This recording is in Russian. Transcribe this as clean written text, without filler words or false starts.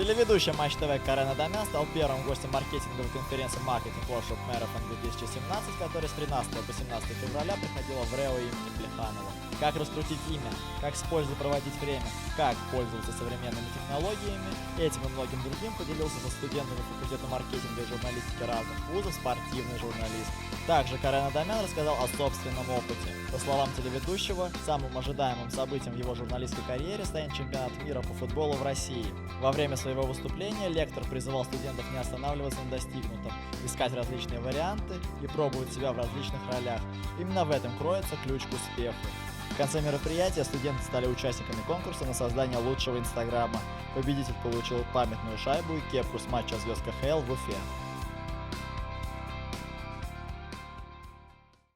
Телеведущая Матч ТВ Карен Адамян стал первым гостем маркетинговой конференции Marketing Workshop Marathon 2017, которая с 13 по 17 февраля проходила в РЭО имени Плеханова. Как раскрутить имя, как с пользой проводить время, как пользоваться современными технологиями, этим и многим другим поделился со студентами факультета маркетинга и журналистики разных вузов спортивный журналист. Также Карен Адамян рассказал о собственном опыте. По словам телеведущего, самым ожидаемым событием в его журналистской карьере станет чемпионат мира по футболу в России. Во время своего выступления лектор призывал студентов не останавливаться на достигнутом, искать различные варианты и пробовать себя в различных ролях. Именно в этом кроется ключ к успеху. В конце мероприятия студенты стали участниками конкурса на создание лучшего инстаграма. Победитель получил памятную шайбу и кепку с матча звезд КХЛ в Уфе.